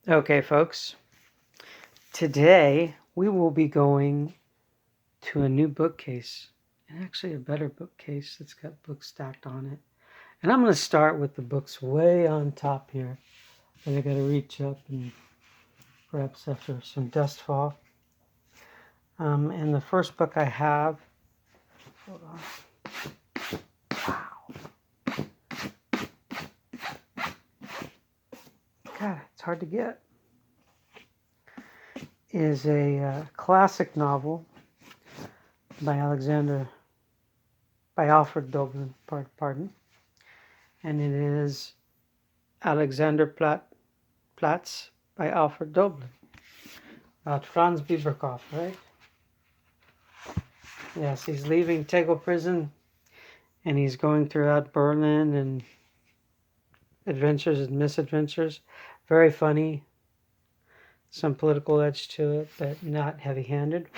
Okay, folks. Today we will be going to a new bookcase, and actually a better bookcase that's got books stacked on it. And I'm going to start with the books way on top here, and I got to reach up and perhaps after some dust fall. And the first book I have, hold on. Wow, God, it's hard to get. Is a classic novel by Alfred Dublin, pardon, and it is Alexander Platz by Alfred Dublin. About Franz Biberkopf, right? Yes, he's leaving Tegel prison and he's going throughout Berlin and adventures and misadventures. Very funny, some political edge to it, but not heavy-handed.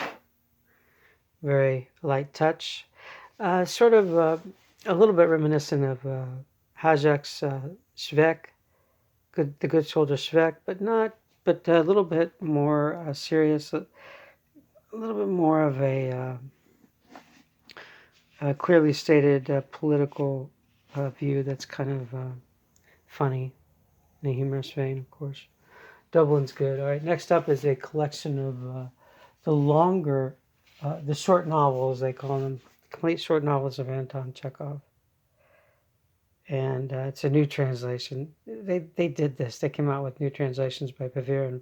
Very light touch. Sort of a little bit reminiscent of Hajak's Schweck, the Good Soldier Schweck, but a little bit more serious, a little bit more of a clearly stated political view that's kind of funny in a humorous vein, of course. Dublin's good. All right, next up is a collection of the short novels, they call them, complete short novels of Anton Chekhov. And it's a new translation. They did this. They came out with new translations by Pavir and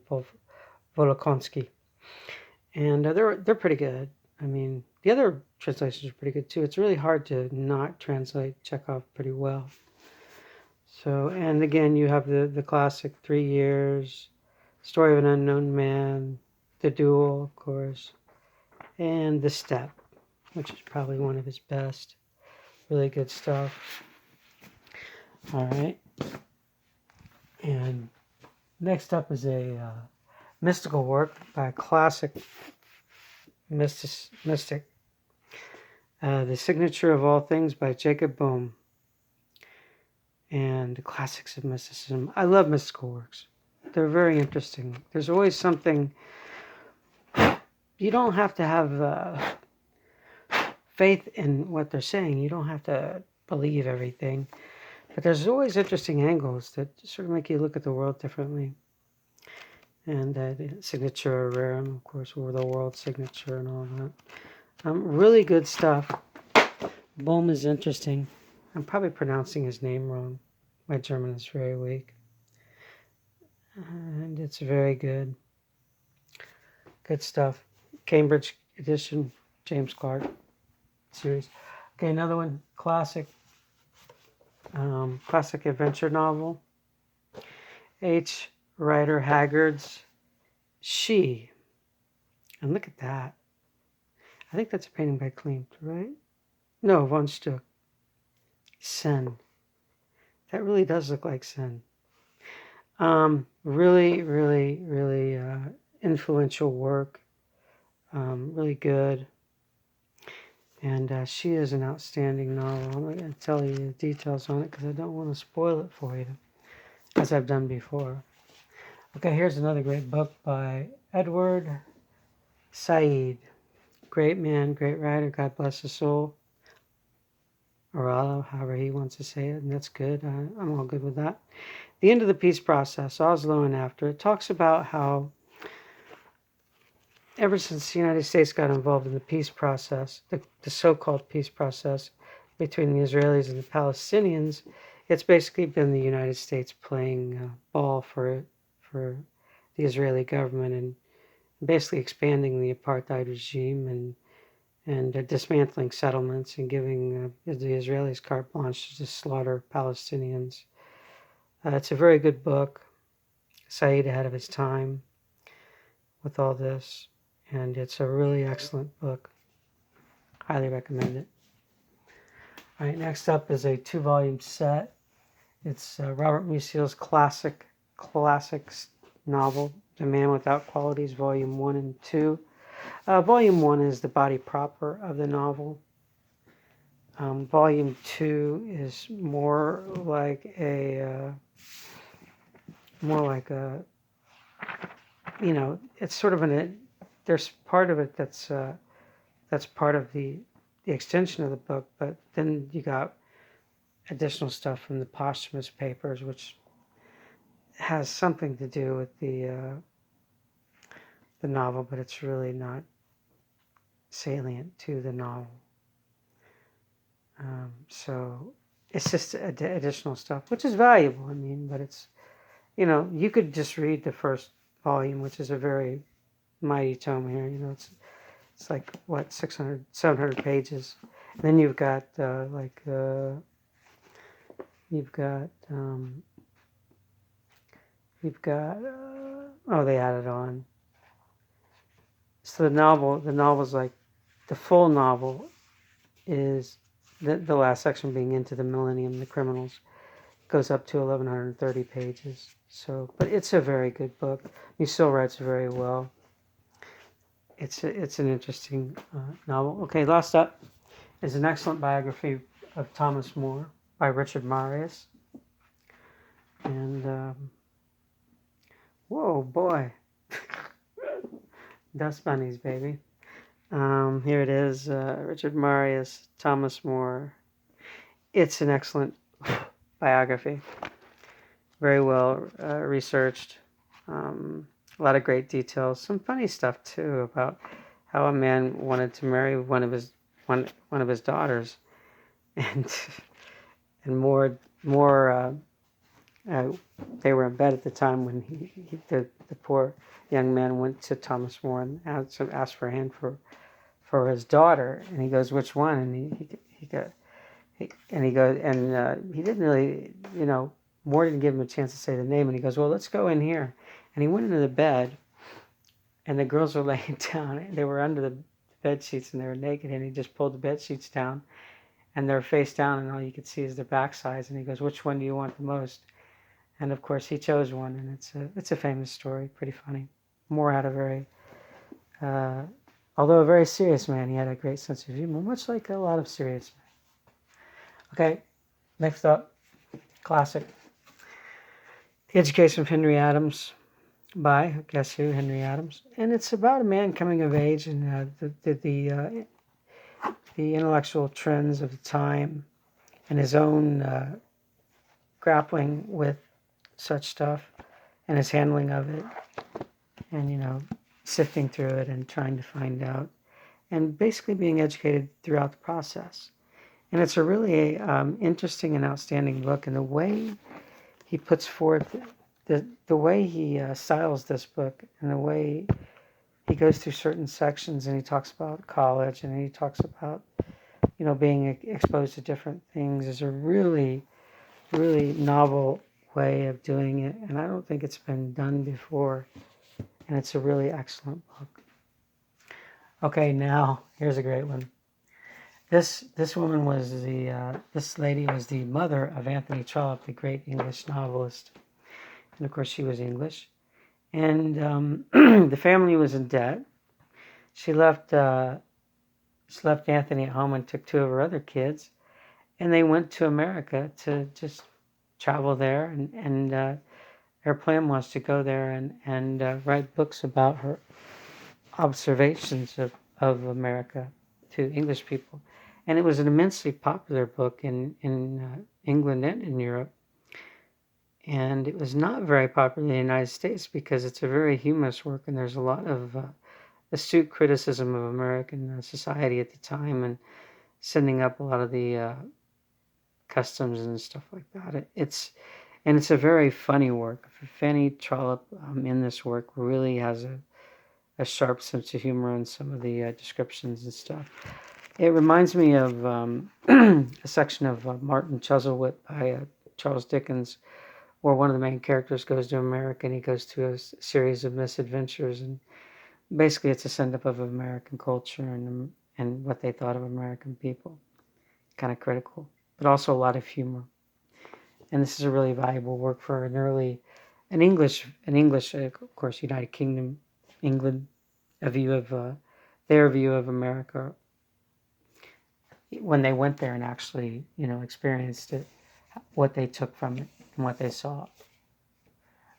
Volokonsky. And they're pretty good. I mean, the other translations are pretty good too. It's really hard to not translate Chekhov pretty well. So, and again, you have the classic 3 Years, Story of an Unknown Man, The Duel, of course, and The Step, which is probably one of his best. Really good stuff. All right. And next up is a mystical work by a classic mystic, The Signature of All Things by Jacob Boehme, and the classics of mysticism. I love mystical works. They're very interesting. There's always something. You don't have to have faith in what they're saying. You don't have to believe everything. But there's always interesting angles that sort of make you look at the world differently. And the signature rerum, of course, or the world signature and all that. Really good stuff. Boehme is interesting. I'm probably pronouncing his name wrong. My German is very weak. And it's very good. Good stuff. Cambridge edition, James Clark series. Okay, another one, classic adventure novel. H. Rider Haggard's She. And look at that. I think that's a painting by Klimt, right? No, von Stuck. Sen. That really does look like Sen. Really, really, really influential work. Really good. And She is an outstanding novel. I'm not going to tell you the details on it because I don't want to spoil it for you, as I've done before. Okay, here's another great book by Edward Said. Great man, great writer, God bless his soul. Or however he wants to say it, and that's good. I'm all good with that. The End of the Peace Process, Oslo and After. It talks about how ever since the United States got involved in the peace process, the so-called peace process between the Israelis and the Palestinians, it's basically been the United States playing ball for the Israeli government and basically expanding the apartheid regime and dismantling settlements and giving the Israelis carte blanche to just slaughter Palestinians. It's a very good book. Said ahead of his time with all this, and it's a really excellent book. Highly recommend it. All right, next up is a 2-volume set. It's Robert Musil's classics novel, The Man Without Qualities, Volume 1 and 2. Volume 1 is the body proper of the novel. Volume 2 is more like a it's sort of there's part of it that's part of the extension of the book, but then you got additional stuff from the posthumous papers, which has something to do with the novel, but it's really not salient to the novel. So it's just additional stuff, which is valuable. I mean, but it's, you could just read the first volume, which is a very mighty tome here. It's like, what, 600, 700 pages. And then you've got, they added on. So the novel's like, the full novel is the last section being Into the Millennium, the Criminals, goes up to 1130 pages. So, but it's a very good book. He still writes very well. It's an interesting novel. Okay, last up is an excellent biography of Thomas More by Richard Marius. And whoa, boy, dust bunnies, baby. Here it is, Richard Marius, Thomas More. It's an excellent biography, very well researched. A lot of great details, some funny stuff too about how a man wanted to marry one of his daughters, and they were in bed at the time when the poor young man went to Thomas More and asked for a hand for his daughter, and he goes, which one? And he didn't really, Moore didn't give him a chance to say the name, and he goes, well, let's go in here. And he went into the bed, and the girls were laying down. They were under the bed sheets, and they were naked, and he just pulled the bed sheets down, and they're face down, and all you could see is their backsides. And he goes, which one do you want the most? And of course, he chose one, and it's a famous story, pretty funny. Moore had although a very serious man, he had a great sense of humor, much like a lot of serious men. Okay, next up, classic, The Education of Henry Adams by, guess who, Henry Adams. And it's about a man coming of age and the intellectual trends of the time and his own grappling with such stuff and his handling of it, and sifting through it and trying to find out, and basically being educated throughout the process. And it's a really interesting and outstanding book, and the way he puts forth the way he styles this book, and the way he goes through certain sections, and he talks about college, and he talks about being exposed to different things, is a really, really novel way of doing it, and I don't think it's been done before, and it's a really excellent book. Okay, now here's a great one. This woman was this lady was the mother of Anthony Trollope, the great English novelist, and of course she was English, and the family was in debt. She left Anthony at home and took two of her other kids, and they went to America to just travel there, and her plan was to go there and write books about her observations of America to English people. And it was an immensely popular book in England and in Europe. And it was not very popular in the United States because it's a very humorous work, and there's a lot of astute criticism of American society at the time, and sending up a lot of the customs and stuff like that. It's a very funny work. Fanny Trollope in this work really has a sharp sense of humor in some of the descriptions and stuff. It reminds me of a section of Martin Chuzzlewit by Charles Dickens, where one of the main characters goes to America, and he goes through a series of misadventures, and basically it's a send-up of American culture and what they thought of American people. Kind of critical, but also a lot of humor. And this is a really valuable work for an English, of course, United Kingdom, England, their view of America when they went there and actually, experienced it, what they took from it and what they saw.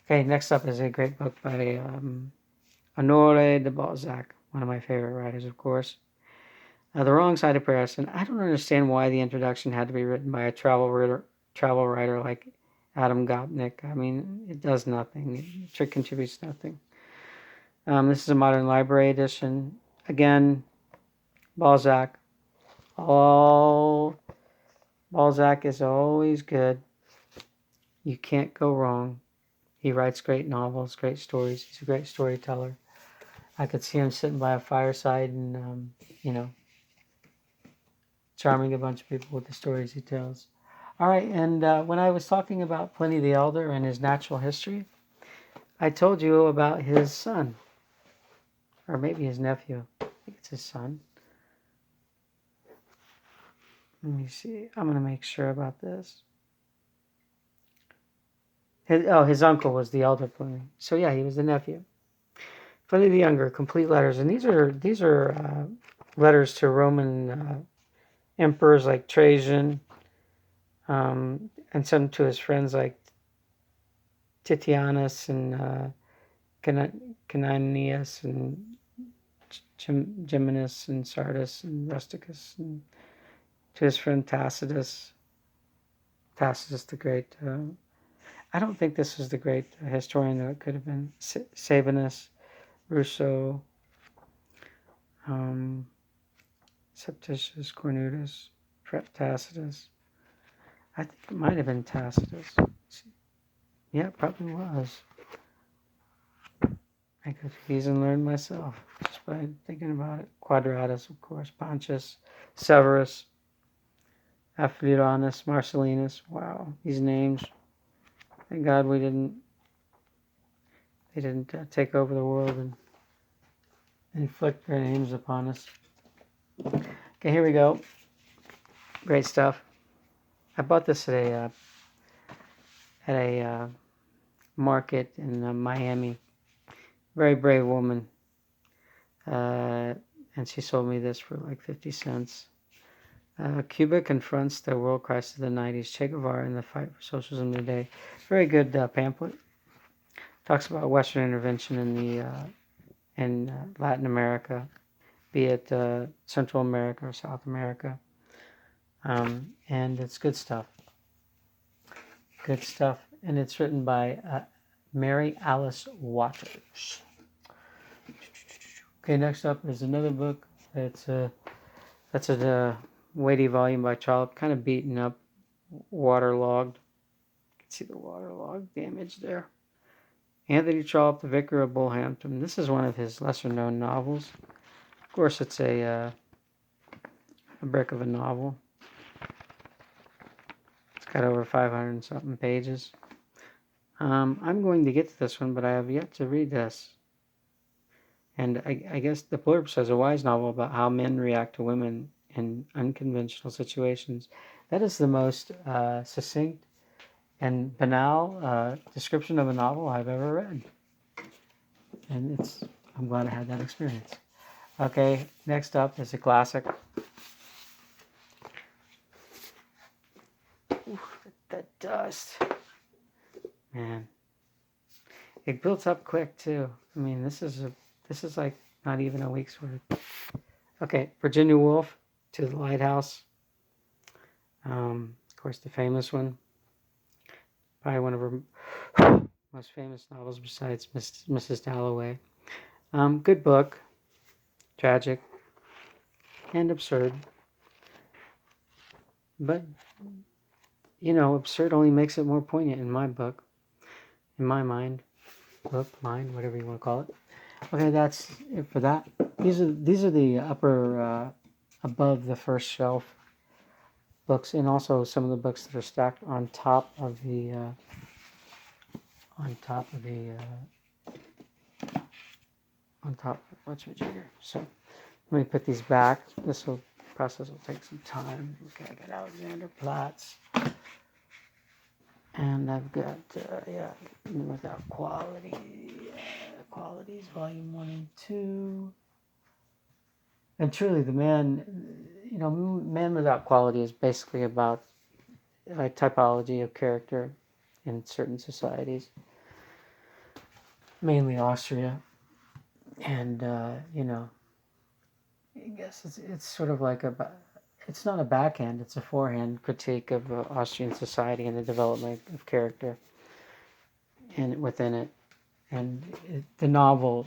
Okay, next up is a great book by Honoré de Balzac, one of my favorite writers, of course. The Wrong Side of Paris, and I don't understand why the introduction had to be written by a travel writer like Adam Gopnik. I mean, it does nothing. It contributes nothing. This is a modern library edition. Again, Balzac. Balzac is always good. You can't go wrong. He writes great novels, great stories. He's a great storyteller. I could see him sitting by a fireside and, charming a bunch of people with the stories he tells. All right, and when I was talking about Pliny the Elder and his natural history, I told you about his son, or maybe his nephew. I think it's his son. Let me see. I'm going to make sure about this. His uncle was the elder Pliny. So yeah, he was the nephew. Pliny the Younger, complete letters, and these are letters to Roman emperors like Trajan, and some to his friends like Titianus and Caninius and Geminus and Sardus and Rusticus, and to his friend Tacitus. Tacitus the Great. I don't think this is the great historian, though. It could have been Sabinus, Rousseau, Septicius, Cornutus, Tacitus. I think it might have been Tacitus. Yeah, it probably was. I could easily learn myself just by thinking about it. Quadratus, of course, Pontius, Severus, Aphilionus, Marcellinus. Wow, these names. Thank God they didn't take over the world and inflict their names upon us. Okay, here we go. Great stuff. I bought this at a market in Miami. Very brave woman. And she sold me this for like 50 cents. Cuba confronts the world crisis of the 90s. Che Guevara and the fight for socialism today. Very good pamphlet. Talks about Western intervention in Latin America, be it Central America or South America. And it's good stuff. Good stuff. And it's written by Mary Alice Waters. Okay, next up is another book. That's a weighty volume by Trollope, kind of beaten up, waterlogged. You can see the waterlogged damage there. Anthony Trollope, The Vicar of Bullhampton. This is one of his lesser-known novels. Of course, it's a brick of a novel. It's got over 500 and something pages. I'm going to get to this one, but I have yet to read this. And I guess the blurb says a wise novel about how men react to women in unconventional situations. That is the most succinct and banal description of a novel I've ever read. And I'm glad I had that experience. Okay, next up is a classic. Oof, the dust. Man. It builds up quick too. I mean, this is like not even a week's worth. Okay, Virginia Woolf, To the Lighthouse. Of course, the famous one. Probably one of her most famous novels besides Mrs. Dalloway. Good book. Tragic. And absurd. But, absurd only makes it more poignant in my book. In my mind. Whatever you want to call it. Okay, that's it for that. These are the upper, above the first shelf books, and also some of the books that are stacked on top of the what's here. So let me put these back. This process will take some time. Okay, I got Alexander Platz, and I've got Without Quality. Qualities, Volume 1 and 2. And truly, the Man Without Quality is basically about typology of character in certain societies, mainly Austria. And, I guess it's sort of like it's not a backhand, it's a forehand critique of Austrian society and the development of character and within it. And the novel,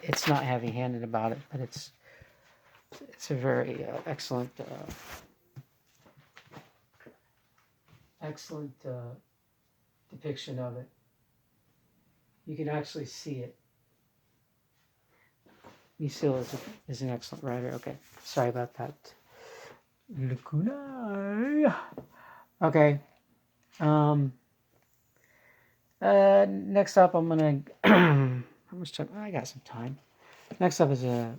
it's not heavy-handed about it, but it's a very excellent depiction of it. You can actually see it. Lucille is an excellent writer. Okay, sorry about that. Lacuna. Okay. Next up, I'm gonna. How much time? I got some time. Next up is a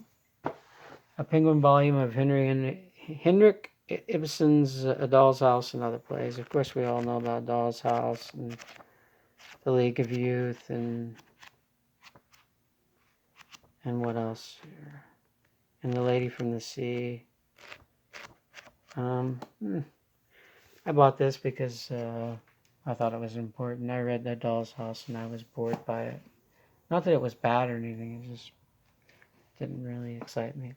penguin volume of Henrik Ibsen's A Doll's House and Other Plays. Of course, we all know about Doll's House and The League of Youth and what else here? And The Lady from the Sea. I bought this because I thought it was important. I read The Doll's House and I was bored by it. Not that it was bad or anything, it just didn't really excite me.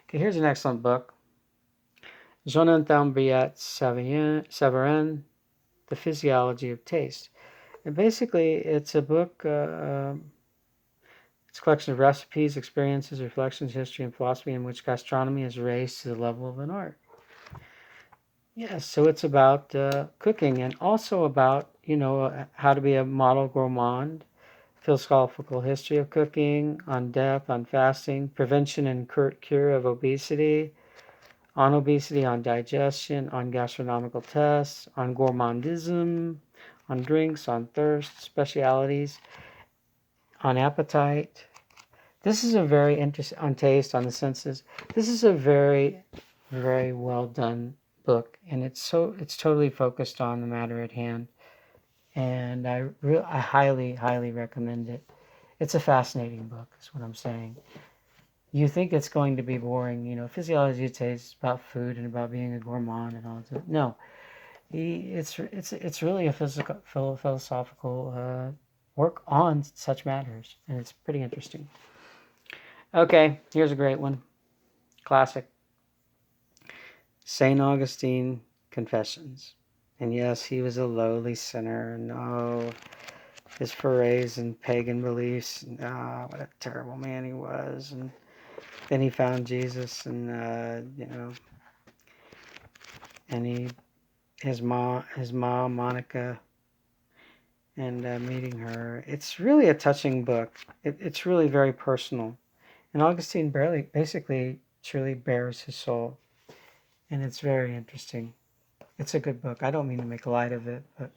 Okay, here's an excellent book. Jonathan Briat-Savarin, The Physiology of Taste. And basically, it's a book, it's a collection of recipes, experiences, reflections, history, and philosophy in which gastronomy is raised to the level of an art. Yes, so it's about cooking and also about, how to be a model gourmand, philosophical history of cooking, on death, on fasting, prevention and cure of obesity, on digestion, on gastronomical tests, on gourmandism, on drinks, on thirst, specialities, on appetite. This is a very interesting, on taste, on the senses. This is a very, very well done book, and it's totally focused on the matter at hand. And I highly, highly recommend it. It's a fascinating book, is what I'm saying. You think it's going to be boring, physiology of taste is about food and about being a gourmand and all that. No, it's really a philosophical work on such matters, and it's pretty interesting. Okay, here's a great one, classic. St. Augustine Confessions. And yes, he was a lowly sinner, and his forays and pagan beliefs, and what a terrible man he was. And then he found Jesus, and and his mom Monica, and meeting her. It's really a touching book. It's really very personal, and Augustine basically truly bears his soul, and it's very interesting. It's a good book. I don't mean to make light of it, but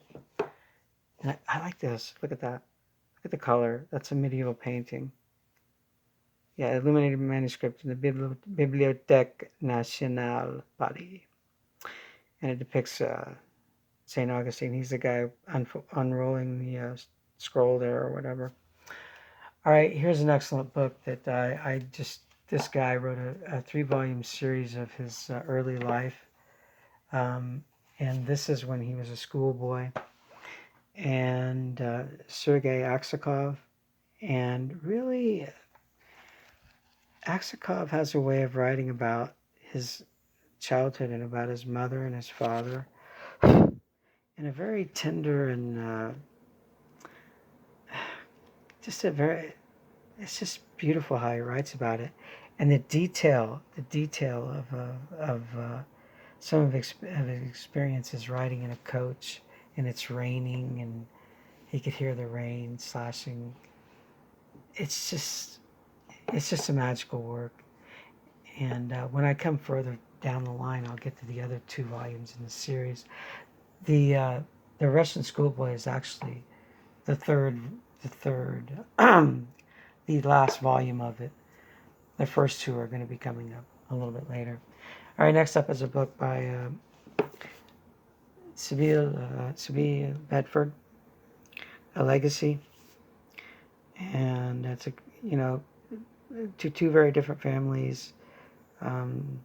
I like this. Look at that. Look at the color. That's a medieval painting. Yeah, illuminated manuscript in the Bibliothèque Nationale, Paris. And it depicts St. Augustine. He's the guy unrolling the scroll there or whatever. All right, here's an excellent book that this guy wrote a 3-volume series of his early life. And this is when he was a schoolboy. And Sergei Aksakov. And really, Aksakov has a way of writing about his childhood and about his mother and his father in a very tender and it's just beautiful how he writes about it, and the detail of some of his experiences riding in a coach and it's raining and he could hear the rain slashing. It's just a magical work. And when I come further down the line, I'll get to the other 2 volumes in the series. The Russian Schoolboy is actually the third, the last volume of it. The first 2 are going to be coming up a little bit later. All right, next up is a book by Sibyl Bedford, A Legacy, and it's two very different families in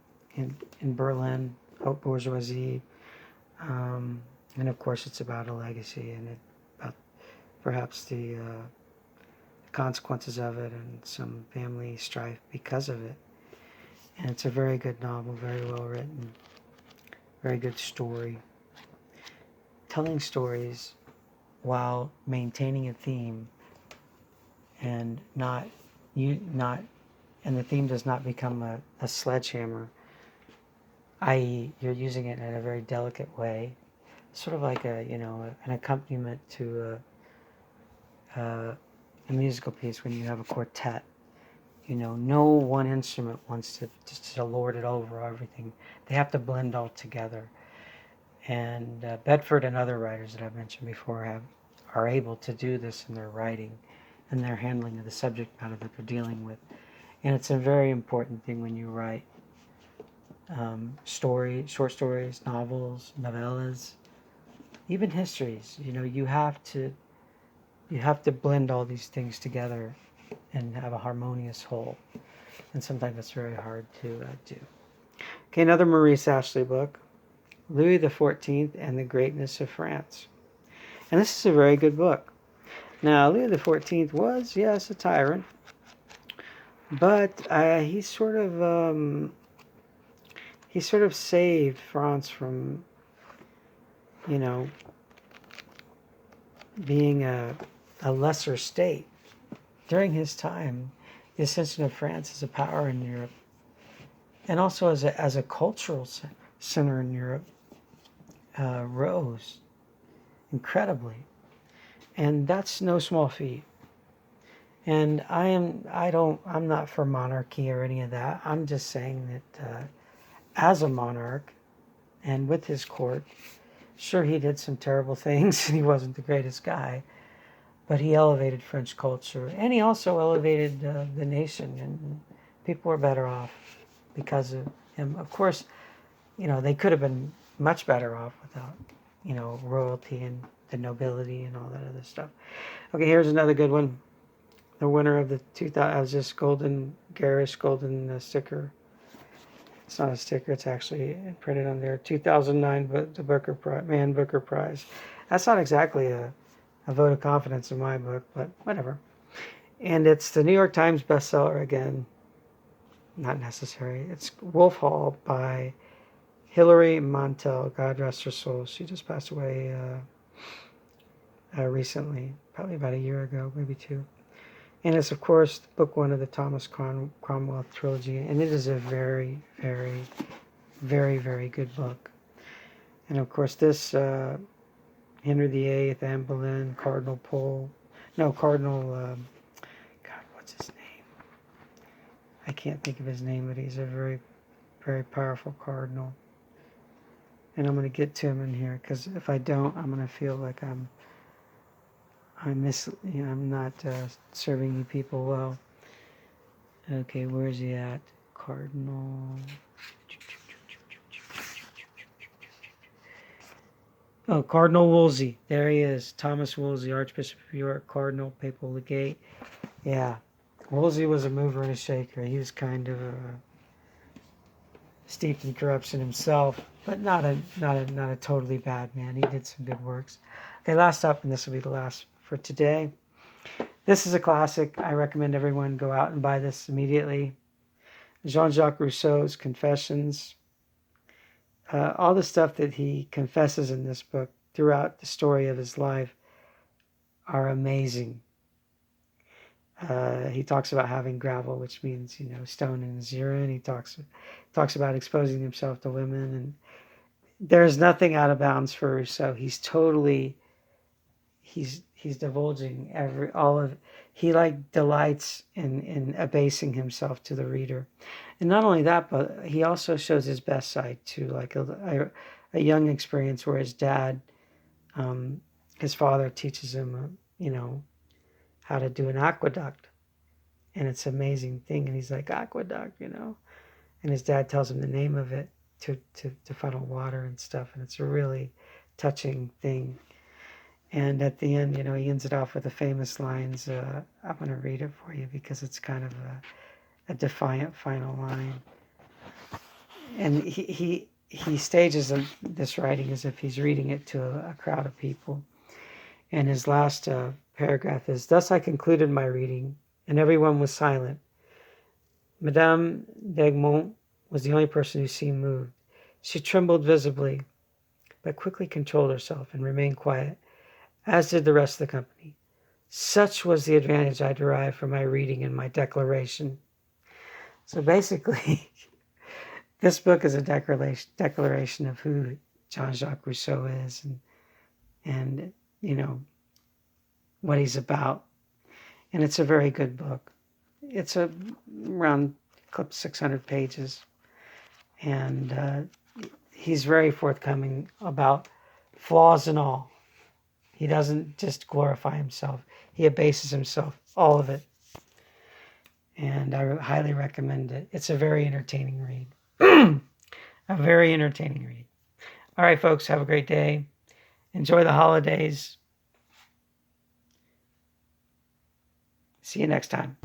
Berlin, haute bourgeoisie, and of course it's about a legacy and about perhaps the consequences of it and some family strife because of it. And it's a very good novel, very well written, very good story. Telling stories while maintaining a theme and and the theme does not become a sledgehammer, i.e. you're using it in a very delicate way, sort of like an accompaniment to a musical piece when you have a quartet. No one instrument wants to just to lord it over everything. They have to blend all together. And Bedford and other writers that I've mentioned before are able to do this in their writing and their handling of the subject matter that they're dealing with. And it's a very important thing when you write short stories, novels, novellas, even histories. You have to blend all these things together and have a harmonious whole. And sometimes it's very hard to do. Okay, another Maurice Ashley book, Louis XIV and the Greatness of France. And this is a very good book. Now, Louis XIV was, yes, a tyrant, but he sort of saved France from, being a lesser state. During his time, the ascension of France as a power in Europe, and also as a cultural center in Europe, rose incredibly, and that's no small feat. And I'm not for monarchy or any of that. I'm just saying that as a monarch, and with his court, sure, he did some terrible things, and he wasn't the greatest guy, but he elevated French culture, and he also elevated the nation, and people were better off because of him. Of course, they could have been much better off without, royalty and the nobility and all that other stuff. Okay, here's another good one. The winner of the 2000, I was just garish golden sticker. It's not a sticker, it's actually printed on there. 2009, but the Booker Prize. That's not exactly a vote of confidence in my book, but whatever. And it's the New York Times bestseller again. Not necessary. It's Wolf Hall by Hilary Mantel. God rest her soul. She just passed away recently, probably about a year ago, maybe two. And it's, of course, book one of the Thomas Cromwell trilogy. And it is a very, very, very, very good book. And, of course, this Henry VIII, Anne Boleyn, Cardinal God, what's his name? I can't think of his name, but he's a very, very powerful cardinal. And I'm going to get to him in here, because if I don't, I'm going to feel like I'm not serving you people well. Okay, where's he at? Cardinal. Oh, Cardinal Wolsey. There he is. Thomas Wolsey, Archbishop of York, Cardinal, Papal Legate. Yeah, Wolsey was a mover and a shaker. He was kind of steeped in corruption himself, but not a totally bad man. He did some good works. Okay, last up, and this will be the last for today. This is a classic. I recommend everyone go out and buy this immediately. Jean-Jacques Rousseau's Confessions. All the stuff that he confesses in this book throughout the story of his life are amazing. He talks about having gravel, which means, stone in his urine. He talks about exposing himself to women, and there's nothing out of bounds for Rousseau. He's divulging he delights in abasing himself to the reader. And not only that, but he also shows his best side too, like a young experience where his dad, his father teaches him, how to do an aqueduct. And it's an amazing thing. And he's like, aqueduct, and his dad tells him the name of it to funnel water and stuff. And it's a really touching thing. And at the end, he ends it off with the famous lines. I'm going to read it for you because it's kind of a defiant final line. And he stages this writing as if he's reading it to a crowd of people. And his last paragraph is, "Thus I concluded my reading, and everyone was silent. Madame d'Egmont was the only person who seemed moved. She trembled visibly, but quickly controlled herself and remained quiet, as did the rest of the company. Such was the advantage I derived from my reading and my declaration." So basically, this book is a declaration of who Jean-Jacques Rousseau is and what he's about. And it's a very good book. It's around 600 pages. And he's very forthcoming about flaws and all. He doesn't just glorify himself. He abases himself, all of it. And I highly recommend it. It's a very entertaining read. A very entertaining read. All right, folks, have a great day. Enjoy the holidays. See you next time.